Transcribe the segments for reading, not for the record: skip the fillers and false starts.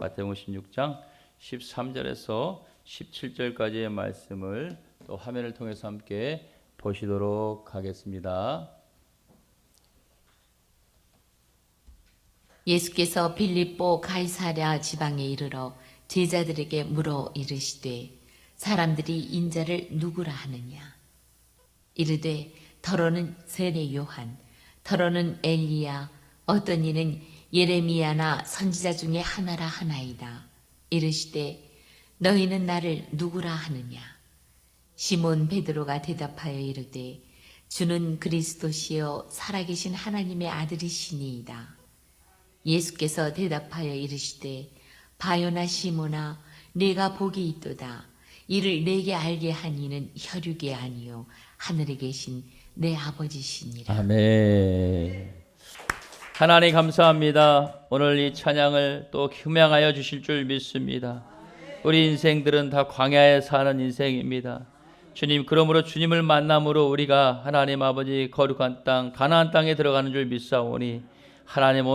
마태복음 16장 13절에서 17절까지의 말씀을 또 화면을 통해서 함께 보시도록 하겠습니다. 예수께서 빌립보 가이사랴 지방에 이르러 제자들에게 물어 이르시되 사람들이 인자를 누구라 하느냐. 이르되 더러는 세례 요한, 더러는 엘리야, 어떤 이는 예레미야나 선지자 중에 하나라 하나이다. 이르시되 너희는 나를 누구라 하느냐. 시몬 베드로가 대답하여 이르되 주는 그리스도시요 살아계신 하나님의 아들이시니이다. 예수께서 대답하여 이르시되 바요나 시몬아 네가 복이 있도다. 이를 내게 알게 한 이는 혈육이 아니요 하늘에 계신 내 아버지시니라. 아멘. 하나님 감사합니다. 오늘 이 찬양을 또 흠양하여 주실 줄 믿습니다. 우리 인생들은 다 광야에 사는 인생입니다. 주님, 그러므로 주님을 만남으로 우리가 하나님 아버지 거룩한 땅 가나안 땅에 들어가는 줄 믿사오니 하나님,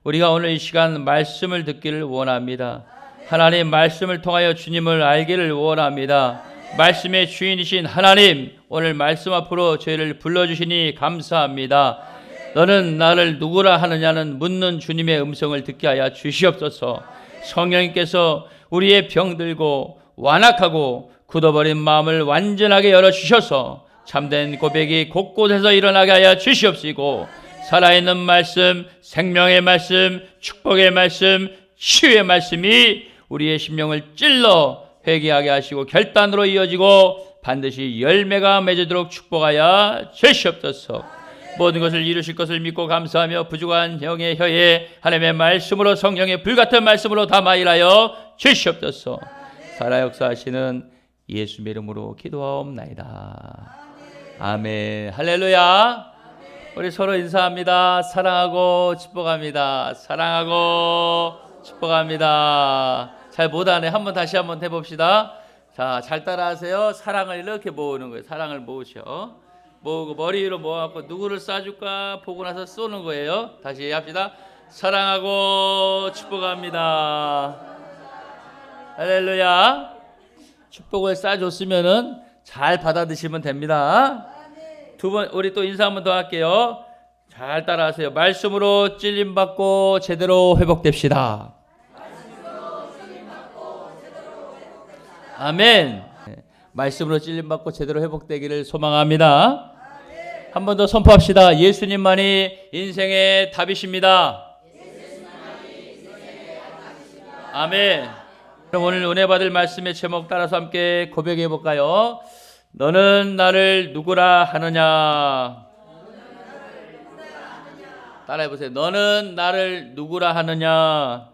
우리가 오늘 이 시간 말씀을 듣기를 원합니다. 하나님, 말씀을 통하여 주님을 알기를 원합니다. 말씀의 주인이신 하나님, 오늘 말씀 앞으로 저희를 불러주시니 감사합니다. 너는 나를 누구라 하느냐는 묻는 주님의 음성을 듣게 하여 주시옵소서. 성령님께서 우리의 병들고 완악하고 굳어버린 마음을 완전하게 열어주셔서 참된 고백이 곳곳에서 일어나게 하여 주시옵시고, 살아있는 말씀, 생명의 말씀, 축복의 말씀, 치유의 말씀이 우리의 심령을 찔러 회개하게 하시고 결단으로 이어지고 반드시 열매가 맺어도록 축복하여 주시옵소서. 모든 것을 이루실 것을 믿고 감사하며 부족한 영의 혀에 하나님의 말씀으로, 성령의 불같은 말씀으로 담아 일하여 주시옵소서. 살아 역사하시는 예수 이름으로 기도하옵나이다. 아멘. 할렐루야. 우리 서로 인사합니다. 사랑하고 축복합니다. 사랑하고 축복합니다. 잘 못하네. 다시 한번 해봅시다. 자, 잘 따라하세요. 사랑을 이렇게 모으는 거예요. 사랑을 모으셔. 모으고 머리 위로 모아갖고 누구를 쏴줄까 보고 나서 쏘는 거예요. 다시 합시다. 사랑하고 축복합니다. 할렐루야. 축복을 쏴줬으면은 잘 받아드시면 됩니다. 두 번, 우리 또 인사 한번 더 할게요. 잘 따라하세요. 말씀으로 찔림받고 제대로 회복됩시다. 아멘. 말씀으로 찔림받고 제대로 회복되기를 소망합니다. 한 번 더 선포합시다. 예수님만이 인생의 답이십니다. 아멘. 그럼 오늘 은혜 받을 말씀의 제목 따라서 함께 고백해 볼까요? 너는 나를 누구라 하느냐. 따라해 보세요. 너는 나를 누구라 하느냐.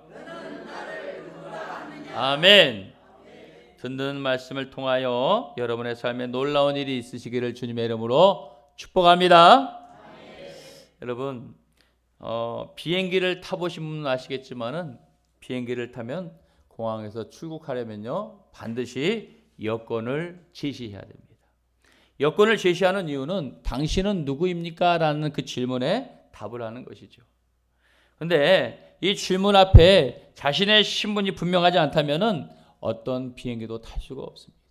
아멘. 듣는 말씀을 통하여 여러분의 삶에 놀라운 일이 있으시기를 주님의 이름으로 축복합니다. 여러분, 비행기를 타보신 분은 아시겠지만은 비행기를 타면 공항에서 출국하려면요 반드시 여권을 제시해야 됩니다. 여권을 제시하는 이유는 당신은 누구입니까? 라는 그 질문에 답을 하는 것이죠. 그런데 이 질문 앞에 자신의 신분이 분명하지 않다면은 어떤 비행기도 탈 수가 없습니다.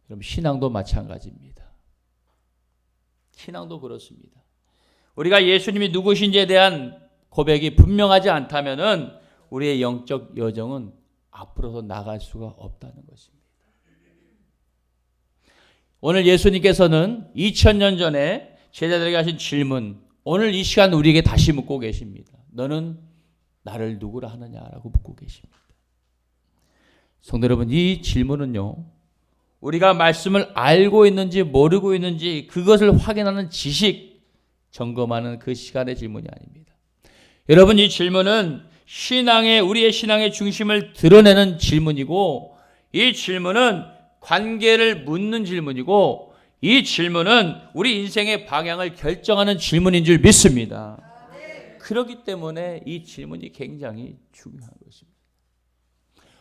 여러분, 신앙도 마찬가지입니다. 신앙도 그렇습니다. 우리가 예수님이 누구신지에 대한 고백이 분명하지 않다면은 우리의 영적 여정은 앞으로서 나갈 수가 없다는 것입니다. 오늘 예수님께서는 2000년 전에 제자들에게 하신 질문, 오늘 이 시간 우리에게 다시 묻고 계십니다. 너는 나를 누구라 하느냐라고 묻고 계십니다. 성도 여러분, 이 질문은요, 우리가 말씀을 알고 있는지 모르고 있는지 그것을 확인하는 지식, 점검하는 그 시간의 질문이 아닙니다. 여러분, 이 질문은 우리의 신앙의 중심을 드러내는 질문이고, 이 질문은 관계를 묻는 질문이고, 이 질문은 우리 인생의 방향을 결정하는 질문인 줄 믿습니다. 그렇기 때문에 이 질문이 굉장히 중요한 것입니다.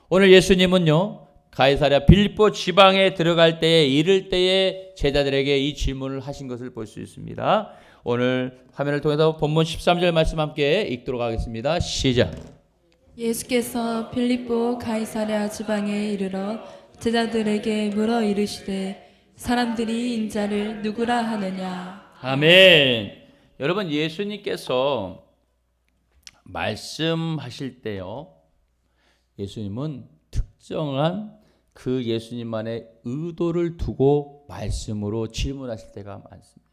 오늘 예수님은요, 가이사랴 빌립보 지방에 들어갈 때에 이를 때에 제자들에게 이 질문을 하신 것을 볼 수 있습니다. 오늘 화면을 통해서 본문 13절 말씀 함께 읽도록 하겠습니다. 시작. 예수께서 빌립보 가이사랴 지방에 이르러 제자들에게 물어 이르시되 사람들이 인자를 누구라 하느냐. 아멘. 여러분, 예수님께서 말씀하실 때요, 예수님은 특정한 그 예수님만의 의도를 두고 말씀으로 질문하실 때가 많습니다.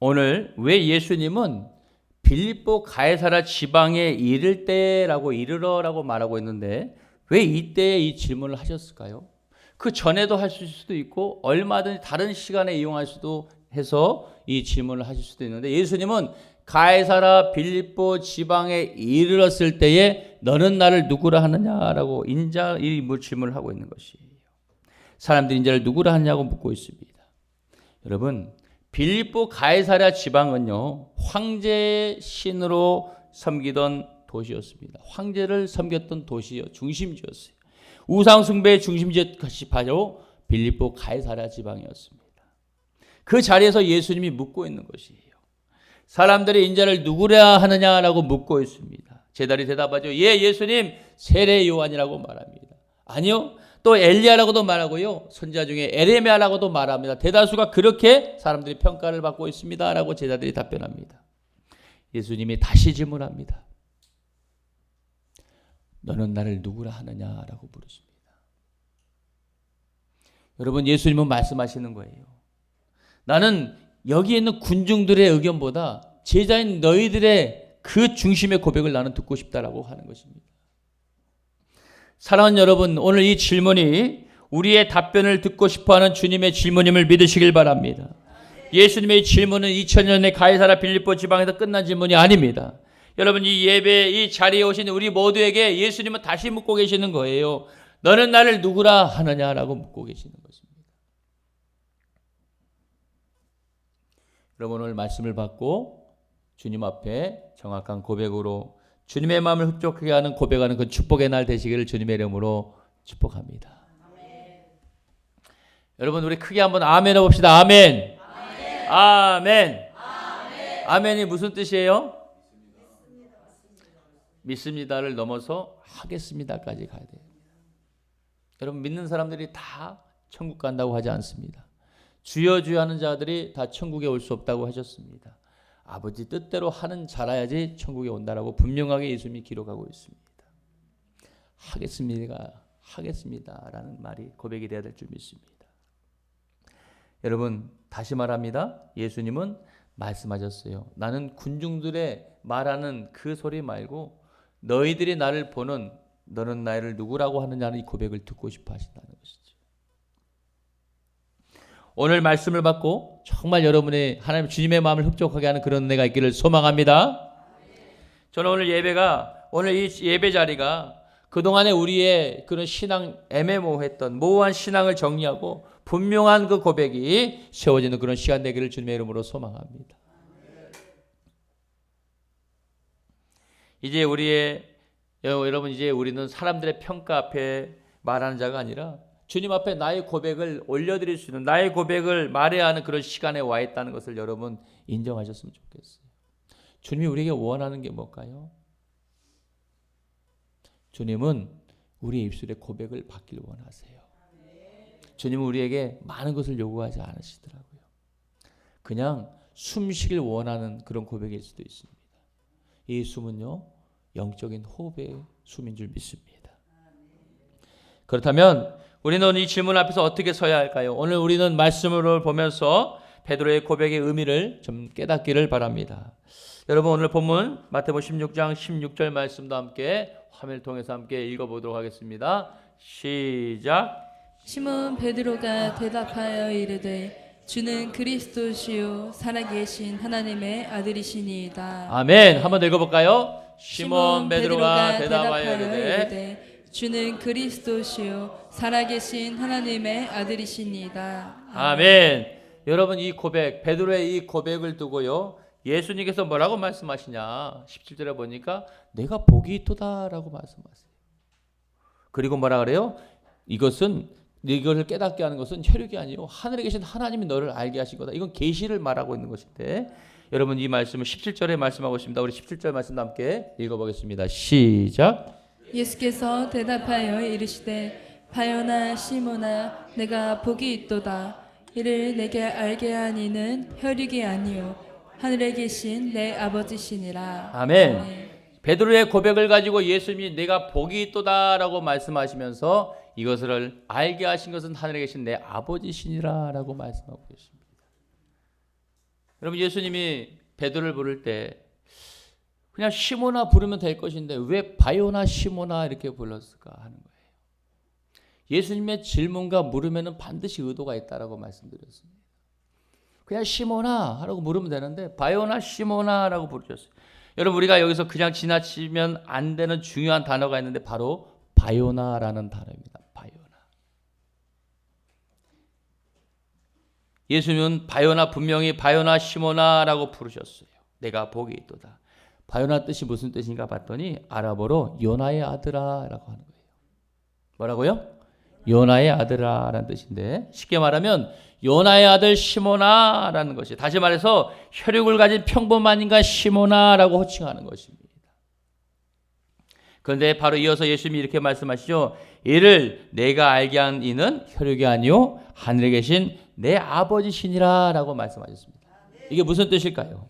오늘 왜 예수님은 빌립보 가이사랴 지방에 이를 때라고 이르러라고 말하고 있는데 왜 이때에 이 질문을 하셨을까요? 그 전에도 할 수도 있고 얼마든지 다른 시간에 이용할 수도 해서 이 질문을 하실 수도 있는데, 예수님은 가이사랴 빌립보 지방에 이르렀을 때에 너는 나를 누구라 하느냐라고 이 질문을 하고 있는 것이에요. 사람들이 인자를 누구라 하냐고 묻고 있습니다. 여러분, 빌립보 가이사랴 지방은요, 황제 신으로 섬기던 도시였습니다. 황제를 섬겼던 도시요, 중심지였어요. 우상 숭배의 중심지였듯이 바로 빌립보 가이사랴 지방이었습니다. 그 자리에서 예수님이 묻고 있는 것이에요. 사람들이 인자를 누구라 하느냐라고 묻고 있습니다. 제자들이 대답하죠. 예, 예수님, 세례 요한이라고 말합니다. 아니요, 또 엘리야라고도 말하고요, 선지자 중에 에레미야라고도 말합니다. 대다수가 그렇게 사람들이 평가를 받고 있습니다라고 제자들이 답변합니다. 예수님이 다시 질문합니다. 너는 나를 누구라 하느냐라고 물으십니다. 여러분, 예수님은 말씀하시는 거예요. 나는 여기 있는 군중들의 의견보다 제자인 너희들의 그 중심의 고백을 나는 듣고 싶다라고 하는 것입니다. 사랑하는 여러분, 오늘 이 질문이 우리의 답변을 듣고 싶어하는 주님의 질문임을 믿으시길 바랍니다. 예수님의 질문은 2000년의 가이사랴 빌립보 지방에서 끝난 질문이 아닙니다. 여러분, 이 예배 이 자리에 오신 우리 모두에게 예수님은 다시 묻고 계시는 거예요. 너는 나를 누구라 하느냐라고 묻고 계시는 것입니다. 여러분, 오늘 말씀을 받고 주님 앞에 정확한 고백으로 주님의 마음을 흡족하게 하는 고백하는 그 축복의 날 되시기를 주님의 이름으로 축복합니다. 아멘. 여러분, 우리 크게 한번 아멘 해봅시다. 아멘. 아멘. 아멘. 아멘. 아멘이 무슨 뜻이에요? 믿습니다를 넘어서 하겠습니다까지 가야 돼요. 여러분, 믿는 사람들이 다 천국 간다고 하지 않습니다. 주여 주여 하는 자들이 다 천국에 올 수 없다고 하셨습니다. 아버지 뜻대로 하는 자라야지 천국에 온다라고 분명하게 예수님이 기록하고 있습니다. 하겠습니다라는 말이 고백이 되어야 될 줄 믿습니다. 여러분, 다시 말합니다. 예수님은 말씀하셨어요. 나는 군중들의 말하는 그 소리 말고 너희들이 나를 보는 너는 나를 누구라고 하느냐는 이 고백을 듣고 싶어 하신다는 것이죠. 오늘 말씀을 받고 정말 여러분의 하나님 주님의 마음을 흡족하게 하는 그런 은혜가 있기를 소망합니다. 저는 오늘 이 예배 자리가 그동안에 우리의 그런 신앙 애매모호했던 모호한 신앙을 정리하고 분명한 그 고백이 세워지는 그런 시간 되기를 주님의 이름으로 소망합니다. 이제 여러분, 이제 우리는 사람들의 평가 앞에 말하는 자가 아니라 주님 앞에 나의 고백을 올려드릴 수 있는, 나의 고백을 말해야 하는 그런 시간에 와 있다는 것을 여러분 인정하셨으면 좋겠어요. 주님이 우리에게 원하는 게 뭘까요? 주님은 우리의 입술에 고백을 받기를 원하세요. 주님은 우리에게 많은 것을 요구하지 않으시더라고요. 그냥 숨 쉬길 원하는 그런 고백일 수도 있습니다. 이 숨은요, 영적인 호흡의 숨인 줄 믿습니다. 그렇다면 우리는 이 질문 앞에서 어떻게 서야 할까요? 오늘 우리는 말씀을 보면서 베드로의 고백의 의미를 좀 깨닫기를 바랍니다. 여러분, 오늘 본문 마태복음 16장 16절 말씀도 함께 화면을 통해서 함께 읽어보도록 하겠습니다. 시작. 시몬 베드로가 대답하여 이르되 주는 그리스도시요 살아계신 하나님의 아들이시니이다. 아멘. 한번 더 읽어볼까요? 시몬 베드로가 대답하여 이르되 주는 그리스도시요 살아계신 하나님의 아들이시니이다. 아멘. 여러분, 이 고백, 베드로의 이 고백을 두고요, 예수님께서 뭐라고 말씀하시냐? 17절에 보니까 내가 복이 있도다라고 말씀하세요. 그리고 뭐라 그래요? 이것을 깨닫게 하는 것은 혈육이 아니요 하늘에 계신 하나님이 너를 알게 하신 거다. 이건 계시를 말하고 있는 것인데, 여러분 이 말씀을 17절에 말씀하고 있습니다. 우리 17절 말씀 함께 읽어보겠습니다. 시작. 예수께서 대답하여 이르시되 바요나 시몬아 내가 복이 있도다. 이를 내게 알게 한 이는 혈육이 아니요 하늘에 계신 내 아버지시니라. 아멘. 베드로의 고백을 가지고 예수님이 내가 복이 있도다라고 말씀하시면서 이것을 알게 하신 것은 하늘에 계신 내 아버지시니라라고 말씀하고 계십니다. 여러분 예수님이 베드로를 부를 때 그냥 시모나 부르면 될 것인데 왜 바요나 시모나 이렇게 불렀을까 하는 거예요. 예수님의 질문과 물음에는 반드시 의도가 있다라고 말씀드렸습니다. 그냥 시모나 하라고 물으면 되는데 바요나 시모나라고 부르셨어요. 여러분 우리가 여기서 그냥 지나치면 안 되는 중요한 단어가 있는데 바로 바요나라는 단어입니다. 바요나. 예수님은 바요나 분명히 바요나 시모나라고 부르셨어요. 내가 복이 있도다. 바요나 뜻이 무슨 뜻인가 봤더니 아랍어로 요나의 아들아라고 하는 거예요. 뭐라고요? 요나의 아들아라는 뜻인데 쉽게 말하면 요나의 아들 시모나라는 것이 다시 말해서 혈육을 가진 평범한 인간 시모나라고 호칭하는 것입니다. 그런데 바로 이어서 예수님이 이렇게 말씀하시죠. 이를 내가 알게 한 이는 혈육이 아니요 하늘에 계신 내 아버지시니라 라고 말씀하셨습니다. 이게 무슨 뜻일까요?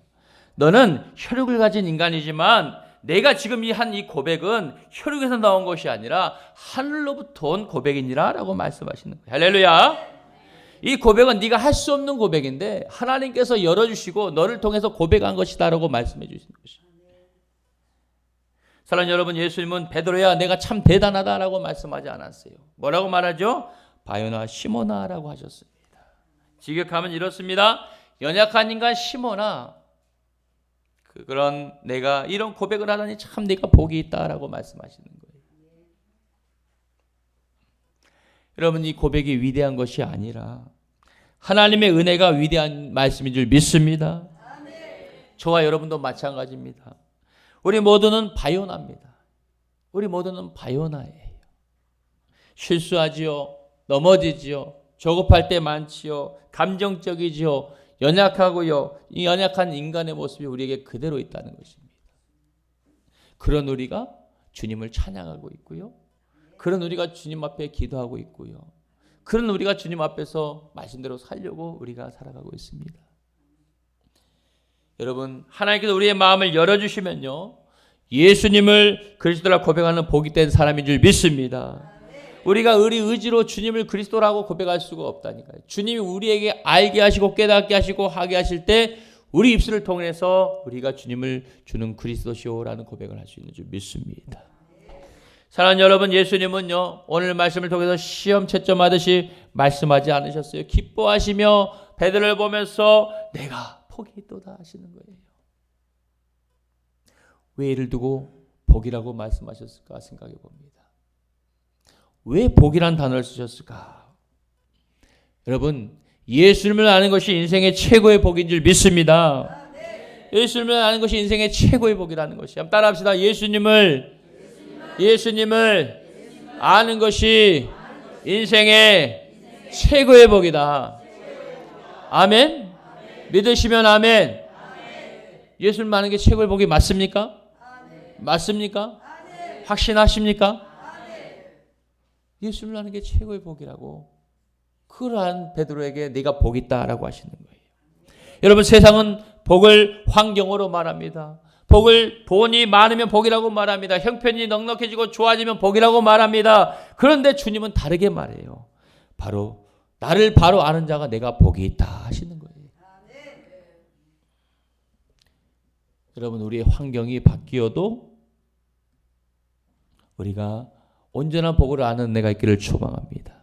너는 혈육을 가진 인간이지만 내가 지금 이 고백은 혈육에서 나온 것이 아니라 하늘로부터 온 고백이니라 라고 말씀하시는 거예요. 할렐루야. 이 고백은 네가 할 수 없는 고백인데 하나님께서 열어주시고 너를 통해서 고백한 것이다 라고 말씀해 주시는 것입니다. 사랑하는 여러분, 예수님은 베드로야 내가 참 대단하다 라고 말씀하지 않았어요. 뭐라고 말하죠? 바요나 시모나 라고 하셨습니다. 직역하면 이렇습니다. 연약한 인간 시모나, 그런 내가 이런 고백을 하다니 참 네가 복이 있다라고 말씀하시는 거예요. 여러분 이 고백이 위대한 것이 아니라 하나님의 은혜가 위대한 말씀인 줄 믿습니다. 저와 여러분도 마찬가지입니다. 우리 모두는 바요나입니다. 우리 모두는 바요나예요. 실수하지요. 넘어지지요. 조급할 때 많지요. 감정적이지요. 연약하고요. 이 연약한 인간의 모습이 우리에게 그대로 있다는 것입니다. 그런 우리가 주님을 찬양하고 있고요. 그런 우리가 주님 앞에 기도하고 있고요. 그런 우리가 주님 앞에서 말씀대로 살려고 우리가 살아가고 있습니다. 여러분, 하나님께서 우리의 마음을 열어주시면요, 예수님을 그리스도라 고백하는 복이 된 사람인 줄 믿습니다. 우리가 우리 의지로 주님을 그리스도라고 고백할 수가 없다니까요. 주님이 우리에게 알게 하시고 깨닫게 하시고 하게 하실 때 우리 입술을 통해서 우리가 주님을 주는 그리스도시오라는 고백을 할 수 있는 줄 믿습니다. 사랑하는 여러분, 예수님은요 오늘 말씀을 통해서 시험 채점하듯이 말씀하지 않으셨어요. 기뻐하시며 베드로를 보면서 내가 복이 있도다 하시는 거예요. 왜 이를 두고 복이라고 말씀하셨을까 생각해 봅니다. 왜 복이란 단어를 쓰셨을까? 여러분, 예수님을 아는 것이 인생의 최고의 복인 줄 믿습니다. 예수님을 아는 것이 인생의 최고의 복이라는 것이. 한번 따라합시다. 예수님을 아는 것이 인생의 최고의 복이다. 아멘? 믿으시면 아멘. 예수님을 아는 게 최고의 복이 맞습니까? 맞습니까? 확신하십니까? 예수님을 아는 게 최고의 복이라고 그러한 베드로에게 네가 복 있다라고 하시는 거예요. 여러분, 세상은 복을 환경으로 말합니다. 본이 많으면 복이라고 말합니다. 형편이 넉넉해지고 좋아지면 복이라고 말합니다. 그런데 주님은 다르게 말해요. 바로 나를 바로 아는 자가 내가 복이 있다 하시는 거예요. 여러분, 우리의 환경이 바뀌어도 우리가 온전한 복을 아는 은혜가 있기를 초망합니다.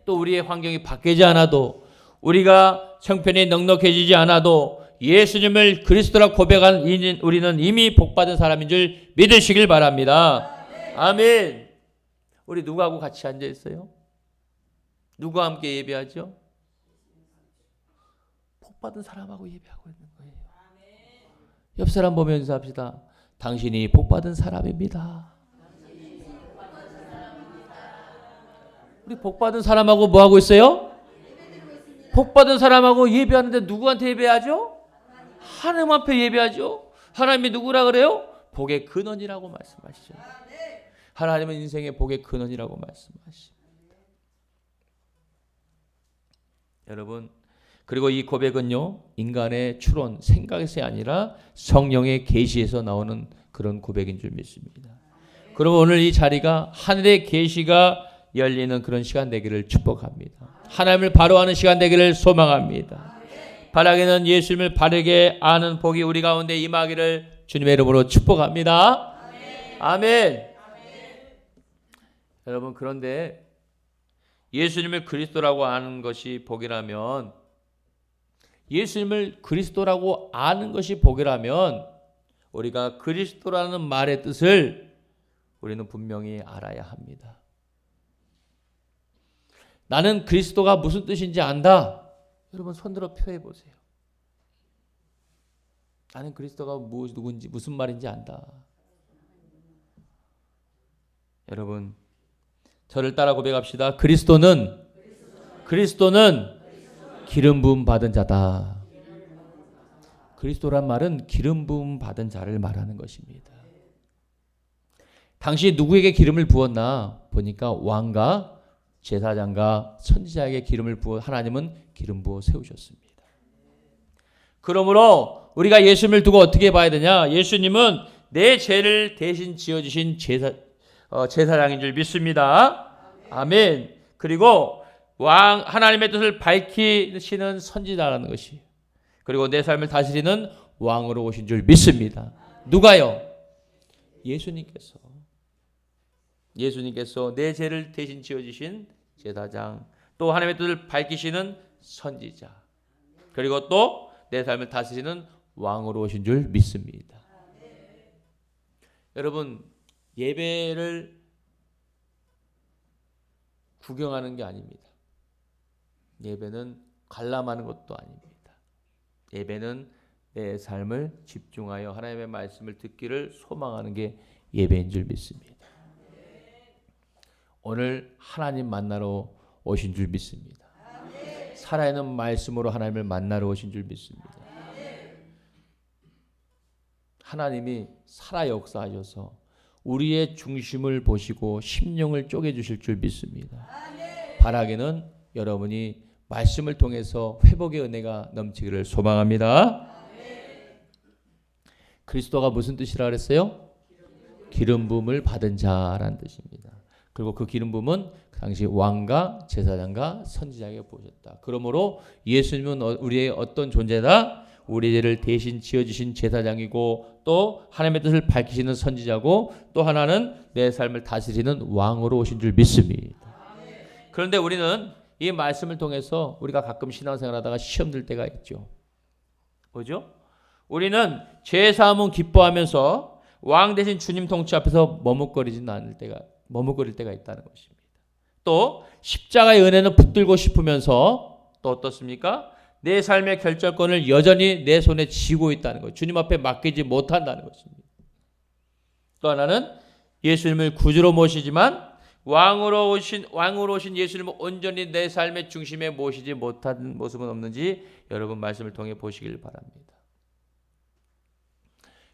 또 우리의 환경이 바뀌지 않아도 우리가 형편이 넉넉해지지 않아도 예수님을 그리스도라 고백한 우리는 이미 복받은 사람인 줄 믿으시길 바랍니다. 아멘. 우리 누구하고 같이 앉아 있어요? 누구와 함께 예배하죠? 복받은 사람하고 예배하고 있는 거예요. 옆 사람 보면서 합시다. 당신이 복받은 사람입니다. 우리 복받은 사람하고 뭐 하고 있어요? 복받은 사람하고 예배하는데 누구한테 예배하죠? 하나님 앞에 예배하죠. 하나님이 누구라 그래요? 복의 근원이라고 말씀하시죠. 하나님은 인생의 복의 근원이라고 말씀하십니다. 여러분, 그리고 이 고백은요, 인간의 추론, 생각에서 아니라 성령의 계시에서 나오는 그런 고백인 줄 믿습니다. 그럼 오늘 이 자리가 하늘의 계시가 열리는 그런 시간 되기를 축복합니다. 하나님을 바로 아는 시간 되기를 소망합니다. 바라기는 예수님을 바르게 아는 복이 우리 가운데 임하기를 주님의 이름으로 축복합니다. 아멘. 여러분, 그런데 예수님을 그리스도라고 아는 것이 복이라면, 예수님을 그리스도라고 아는 것이 복이라면 우리가 그리스도라는 말의 뜻을 우리는 분명히 알아야 합니다. 나는 그리스도가 무슨 뜻인지 안다. 여러분, 손들어 표해 보세요. 나는 그리스도가 누군지 무슨 말인지 안다. 여러분, 저를 따라 고백합시다. 그리스도는 기름 부음 받은 자다. 그리스도란 말은 기름 부음 받은 자를 말하는 것입니다. 당시 누구에게 기름을 부었나 보니까 왕과 제사장과 선지자에게 기름을 부어 하나님은 기름 부어 세우셨습니다. 그러므로 우리가 예수님을 두고 어떻게 봐야 되냐? 예수님은 내 죄를 대신 지어주신 제사장인 줄 믿습니다. 아멘. 그리고 하나님의 뜻을 밝히시는 선지자라는 것이, 그리고 내 삶을 다스리는 왕으로 오신 줄 믿습니다. 누가요? 예수님께서 내 죄를 대신 지어주신 제사장, 또 하나님의 뜻을 밝히시는 선지자, 그리고 또 내 삶을 다스리는 왕으로 오신 줄 믿습니다. 여러분, 예배를 구경하는 게 아닙니다. 예배는 관람하는 것도 아닙니다. 예배는 내 삶을 집중하여 하나님의 말씀을 듣기를 소망하는 게 예배인 줄 믿습니다. 오늘 하나님 만나러 오신 줄 믿습니다. 살아있는 말씀으로 하나님을 만나러 오신 줄 믿습니다. 하나님이 살아 역사하셔서 우리의 중심을 보시고 심령을 쪼개주실 줄 믿습니다. 바라기는 여러분이 말씀을 통해서 회복의 은혜가 넘치기를 소망합니다. 그리스도가 무슨 뜻이라 그랬어요? 기름 부음을 받은 자라는 뜻입니다. 그리고 그 기름 부음은 그 당시 왕과 제사장과 선지자에게 보셨다. 그러므로 예수님은 우리의 어떤 존재다? 우리 죄를 대신 지어주신 제사장이고, 또 하나님의 뜻을 밝히시는 선지자고, 또 하나는 내 삶을 다스리는 왕으로 오신 줄 믿습니다. 그런데 우리는 이 말씀을 통해서 우리가 가끔 신앙생활하다가 시험 들 때가 있죠. 뭐죠? 우리는 죄사함은 기뻐하면서 왕 대신 주님 통치 앞에서 머뭇거릴 때가 있다는 것입니다. 또 십자가의 은혜는 붙들고 싶으면서 또 어떻습니까? 내 삶의 결정권을 여전히 내 손에 쥐고 있다는 것, 주님 앞에 맡기지 못한다는 것입니다. 또 하나는 예수님을 구주로 모시지만 왕으로 오신 예수님을 온전히 내 삶의 중심에 모시지 못한 모습은 없는지 여러분 말씀을 통해 보시길 바랍니다.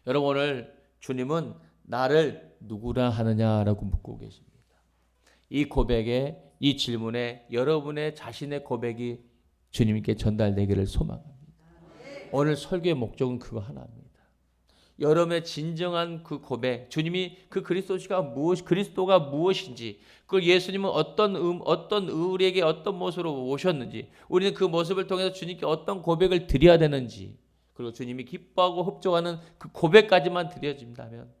여러분, 오늘 주님은 나를 누구라 하느냐라고 묻고 계십니다. 이 고백에, 이 질문에 여러분의 자신의 고백이 주님께 전달되기를 소망합니다. 오늘 설교의 목적은 그거 하나입니다. 여러분의 진정한 그 고백, 주님이 그 그리스도가 무엇인지, 그 예수님은 어떤 우리에게 어떤 모습으로 오셨는지, 우리는 그 모습을 통해서 주님께 어떤 고백을 드려야 되는지, 그리고 주님이 기뻐하고 흡족하는 그 고백까지만 드려진다면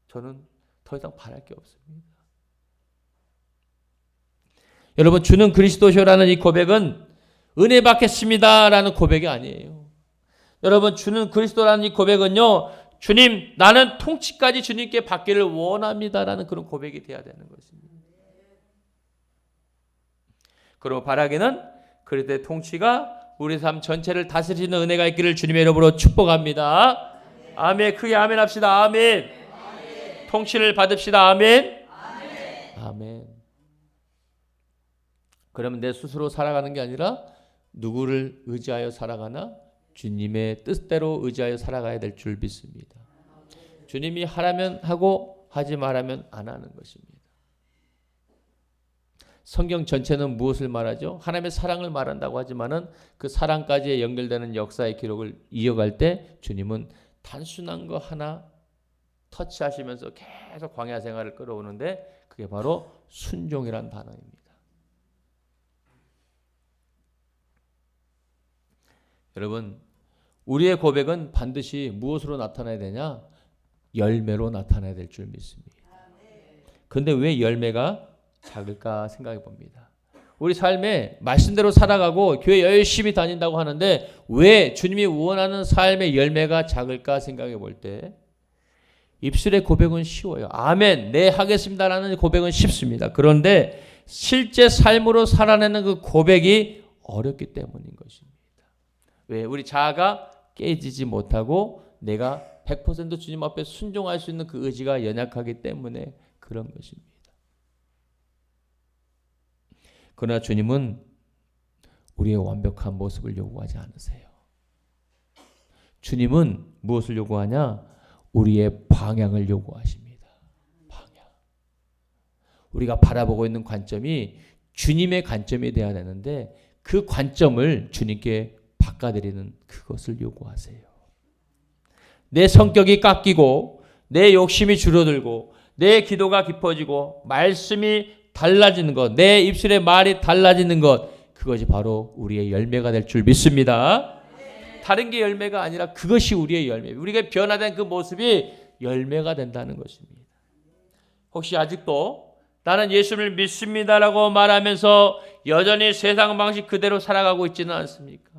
저는 더 이상 바랄 게 없습니다. 여러분, 주는 그리스도시라는 이 고백은 은혜 받겠습니다라는 고백이 아니에요. 여러분, 주는 그리스도라는 이 고백은요, 주님, 나는 통치까지 주님께 받기를 원합니다라는 그런 고백이 돼야 되는 것입니다. 그리고 바라기는 그리스도의 통치가 우리 삶 전체를 다스리는 은혜가 있기를 주님의 이름으로 축복합니다. 아멘. 크게 아멘 합시다. 아멘. 통치를 받읍시다. 아멘. 아멘. 그러면 내 스스로 살아가는 게 아니라 누구를 의지하여 살아가나? 주님의 뜻대로 의지하여 살아가야 될 줄 믿습니다. 주님이 하라면 하고 하지 말라면 안 하는 것입니다. 성경 전체는 무엇을 말하죠? 하나님의 사랑을 말한다고 하지만은 그 사랑까지 연결되는 역사의 기록을 이어갈 때 주님은 단순한 거 하나 터치하시면서 계속 광야 생활을 끌어오는데 그게 바로 순종이란 단어입니다. 여러분, 우리의 고백은 반드시 무엇으로 나타나야 되냐? 열매로 나타나야 될 줄 믿습니다. 그런데 왜 열매가 작을까 생각해 봅니다. 우리 삶에 말씀대로 살아가고 교회 열심히 다닌다고 하는데 왜 주님이 원하는 삶의 열매가 작을까 생각해 볼 때 입술의 고백은 쉬워요. 아멘, 네 하겠습니다라는 고백은 쉽습니다. 그런데 실제 삶으로 살아내는 그 고백이 어렵기 때문인 것입니다. 왜? 우리 자아가 깨지지 못하고 내가 100% 주님 앞에 순종할 수 있는 그 의지가 연약하기 때문에 그런 것입니다. 그러나 주님은 우리의 완벽한 모습을 요구하지 않으세요. 주님은 무엇을 요구하냐? 우리의 방향을 요구하십니다. 방향. 우리가 바라보고 있는 관점이 주님의 관점이 되어야 되는데 그 관점을 주님께 바꿔드리는 그것을 요구하세요. 내 성격이 깎이고 내 욕심이 줄어들고 내 기도가 깊어지고 말씀이 달라지는 것, 내 입술의 말이 달라지는 것, 그것이 바로 우리의 열매가 될 줄 믿습니다. 다른 게 열매가 아니라 그것이 우리의 열매, 우리가 변화된 그 모습이 열매가 된다는 것입니다. 혹시 아직도 나는 예수를 믿습니다라고 말하면서 여전히 세상 방식 그대로 살아가고 있지는 않습니까?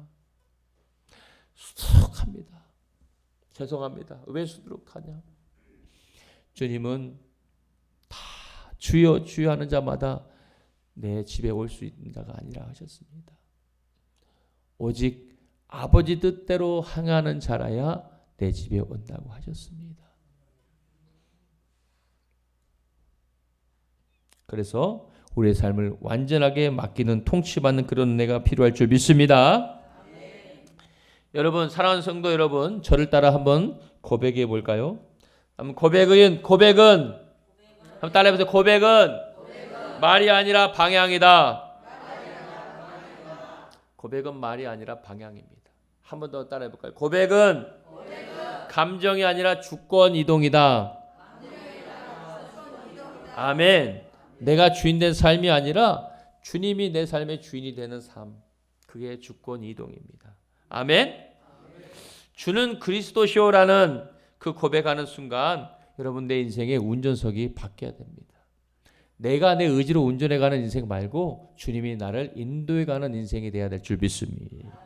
수두룩합니다. 죄송합니다. 왜 수두룩하냐? 주님은 주여 주여 하는 자마다 내 집에 올 수 있는 자가 아니라 하셨습니다. 오직 아버지 뜻대로 행하는 자라야 내 집에 온다고 하셨습니다. 그래서 우리의 삶을 완전하게 맡기는 통치받는 그런 은혜가 필요할 줄 믿습니다. 여러분, 사랑하는 성도 여러분, 저를 따라 한번 고백해 볼까요? 고백은 한번 따라해보세요. 고백은 말이 아니라 방향이다. 고백은 말이 아니라 방향입니다. 한 번 더 따라해볼까요? 고백은 감정이 아니라 주권 이동이다. 아멘. 내가 주인된 삶이 아니라 주님이 내 삶의 주인이 되는 삶, 그게 주권 이동입니다. 아멘. 주는 그리스도시오라는 그 고백하는 순간 여러분 내 인생의 운전석이 바뀌어야 됩니다. 내가 내 의지로 운전해가는 인생 말고 주님이 나를 인도해가는 인생이 돼야 될 줄 믿습니다.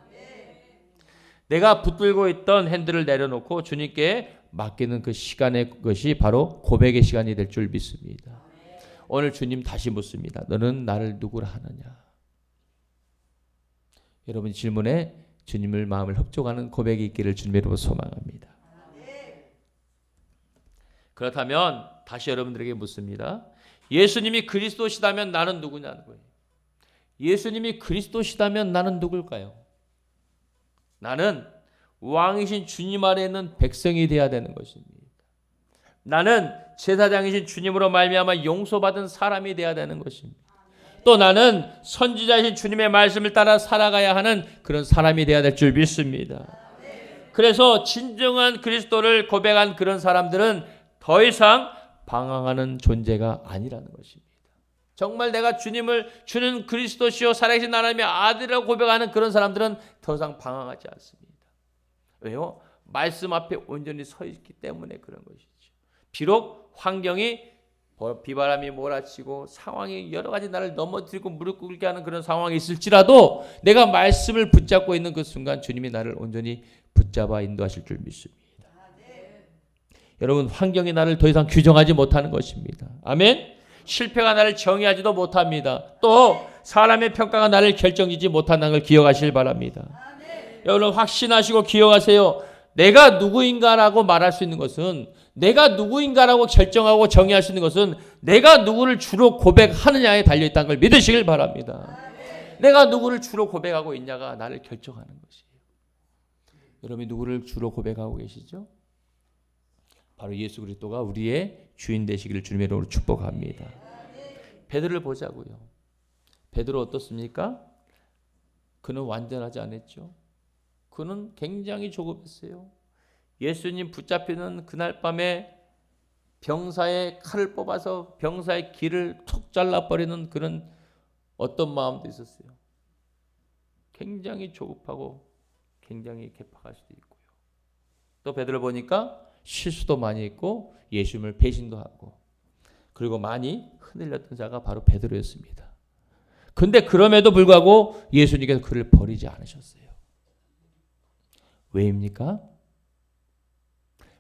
내가 붙들고 있던 핸들을 내려놓고 주님께 맡기는 그 시간의 것이 바로 고백의 시간이 될 줄 믿습니다. 오늘 주님 다시 묻습니다. 너는 나를 누구라 하느냐? 여러분 질문에 주님을 마음을 협조하는 고백이 있기를 주님으로 소망합니다. 그렇다면 다시 여러분들에게 묻습니다. 예수님이 그리스도시다면 나는 누구냐는 거예요. 예수님이 그리스도시다면 나는 누굴까요? 나는 왕이신 주님 아래 있는 백성이 되어야 되는 것입니다. 나는 제사장이신 주님으로 말미암아 용서받은 사람이 되어야 되는 것입니다. 또 나는 선지자이신 주님의 말씀을 따라 살아가야 하는 그런 사람이 되어야 될 줄 믿습니다. 그래서 진정한 그리스도를 고백한 그런 사람들은 더 이상 방황하는 존재가 아니라는 것입니다. 정말 내가 주는 그리스도시요 살아계신 하나님의 아들이라고 고백하는 그런 사람들은 더 이상 방황하지 않습니다. 왜요? 말씀 앞에 온전히 서 있기 때문에 그런 것이죠. 비록 환경이 비바람이 몰아치고 상황이 여러 가지 나를 넘어뜨리고 무릎 꿇게 하는 그런 상황이 있을지라도 내가 말씀을 붙잡고 있는 그 순간 주님이 나를 온전히 붙잡아 인도하실 줄 믿습니다. 여러분 환경이 나를 더 이상 규정하지 못하는 것입니다. 아멘. 실패가 나를 정의하지도 못합니다. 또 사람의 평가가 나를 결정지지 못한다는 걸 기억하시길 바랍니다. 여러분 확신하시고 기억하세요. 내가 누구인가라고 말할 수 있는 것은, 내가 누구인가라고 결정하고 정의할 수 있는 것은 내가 누구를 주로 고백하느냐에 달려있다는 걸 믿으시길 바랍니다. 내가 누구를 주로 고백하고 있냐가 나를 결정하는 것이에요. 여러분이 누구를 주로 고백하고 계시죠? 바로 예수 그리스도가 우리의 주인 되시기를 주님의 이름으로 축복합니다. 베드로를 보자고요. 베드로 어떻습니까? 그는 완전하지 않았죠. 그는 굉장히 조급했어요. 예수님 붙잡히는 그날 밤에 병사의 칼을 뽑아서 병사의 귀를 툭 잘라버리는 그런 어떤 마음도 있었어요. 굉장히 조급하고 굉장히 개팍할 수도 있고요. 또 베드로 보니까 실수도 많이 했고 예수님을 배신도 하고 그리고 많이 흔들렸던 자가 바로 베드로였습니다. 근데 그럼에도 불구하고 예수님께서 그를 버리지 않으셨어요. 왜입니까?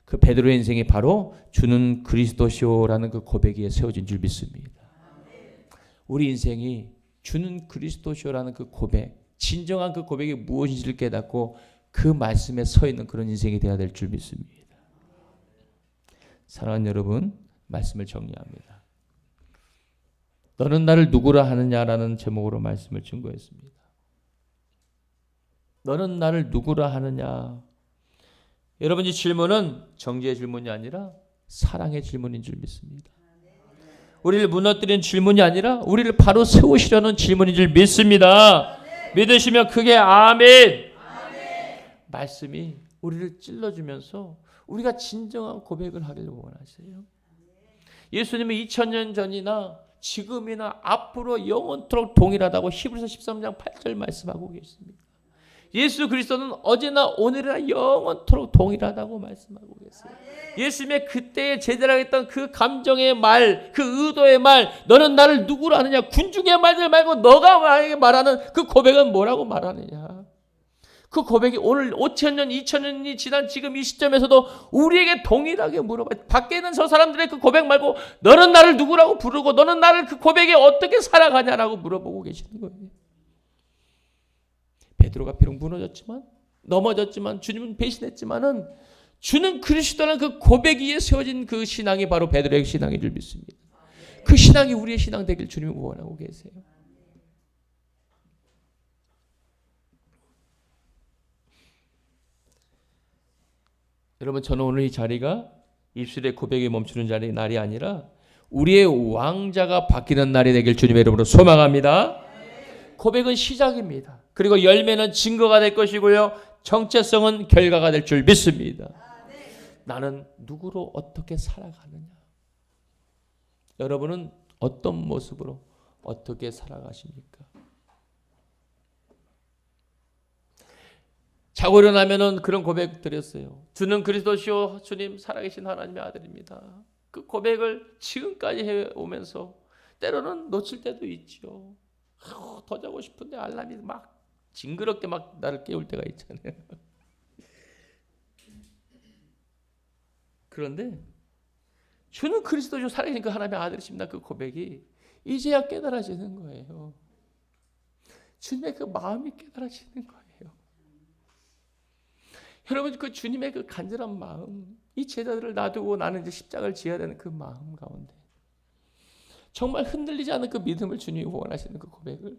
그 베드로의 인생이 바로 주는 그리스도시오라는 그 고백 위에 세워진 줄 믿습니다. 우리 인생이 주는 그리스도시오라는 그 고백, 진정한 그 고백이 무엇인지를 깨닫고 그 말씀에 서 있는 그런 인생이 되어야 될 줄 믿습니다. 사랑하는 여러분, 말씀을 정리합니다. 너는 나를 누구라 하느냐라는 제목으로 말씀을 증거했습니다. 너는 나를 누구라 하느냐. 여러분 이 질문은 정죄의 질문이 아니라 사랑의 질문인 줄 믿습니다. 우리를 무너뜨리는 질문이 아니라 우리를 바로 세우시려는 질문인 줄 믿습니다. 믿으시면 크게 아멘. 말씀이 우리를 찔러주면서 우리가 진정한 고백을 하기를 원하세요. 예수님은 2000년 전이나 지금이나 앞으로 영원토록 동일하다고 히브리서 13장 8절 말씀하고 계십니다. 예수 그리스도는 어제나 오늘이나 영원토록 동일하다고 말씀하고 계세요. 예수님의 그때의 제자라고 했던 그 감정의 말, 그 의도의 말, 너는 나를 누구로 아느냐, 군중의 말들 말고 너가 나에게 말하는 그 고백은 뭐라고 말하느냐. 그 고백이 오늘 5000년, 2000년이 지난 지금 이 시점에서도 우리에게 동일하게 물어봐요. 밖에 있는 저 사람들의 그 고백 말고 너는 나를 누구라고 부르고 너는 나를 그 고백에 어떻게 살아가냐라고 물어보고 계시는 거예요. 베드로가 비록 무너졌지만 넘어졌지만 주님은 배신했지만은 주는 그리스도라는 그 고백 위에 세워진 그 신앙이 바로 베드로의 신앙인 줄 믿습니다. 그 신앙이 우리의 신앙 되길 주님이 원하고 계세요. 여러분 저는 오늘 이 자리가 입술의 고백에 멈추는 날이 아니라 우리의 왕자가 바뀌는 날이 되길 주님의 이름으로 소망합니다. 고백은 시작입니다. 그리고 열매는 증거가 될 것이고요. 정체성은 결과가 될 줄 믿습니다. 나는 누구로 어떻게 살아가느냐. 여러분은 어떤 모습으로 어떻게 살아가십니까? 자고 일어나면은 그런 고백 드렸어요. 주는 그리스도시요 주님 살아계신 하나님의 아들입니다. 그 고백을 지금까지 해오면서 때로는 놓칠 때도 있죠. 더 자고 싶은데 알람이 막 징그럽게 막 나를 깨울 때가 있잖아요. 그런데 주는 그리스도시요 살아계신 그 하나님의 아들이십니다. 그 고백이 이제야 깨달아지는 거예요. 주님의 그 마음이 깨달아지는 거예요. 여러분 그 주님의 그 간절한 마음, 이 제자들을 놔두고 나는 이제 십자가를 지어야 되는 그 마음 가운데 정말 흔들리지 않은 그 믿음을 주님이 원하시는 그 고백을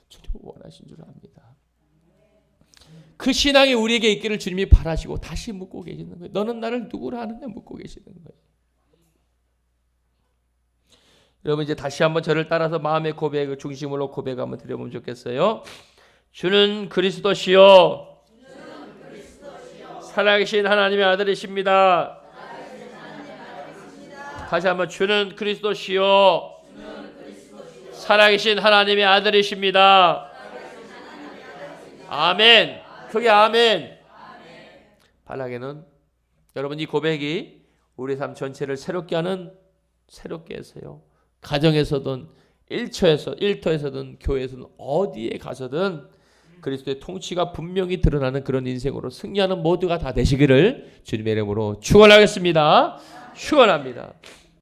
주님이 원하신 줄 압니다. 그 신앙이 우리에게 있기를 주님이 바라시고 다시 묻고 계시는 거예요. 너는 나를 누구라 하느냐 묻고 계시는 거예요. 여러분 이제 다시 한번 저를 따라서 마음의 고백을 중심으로 고백 한번 드려보면 좋겠어요. 주는 그리스도시요 살아계신 하나님의 아들이십니다. 다시 한번 주는 그리스도시요 살아계신 하나님의 아들이십니다. 아멘. 크게 아멘. 바라게는 여러분 이 고백이 우리 삶 전체를 새롭게 하는 새롭게 해서요. 가정에서든 일터에서든 교회에서든 어디에 가서든 그리스도의 통치가 분명히 드러나는 그런 인생으로 승리하는 모두가 다 되시기를 주님의 이름으로 축원하겠습니다. 축원합니다.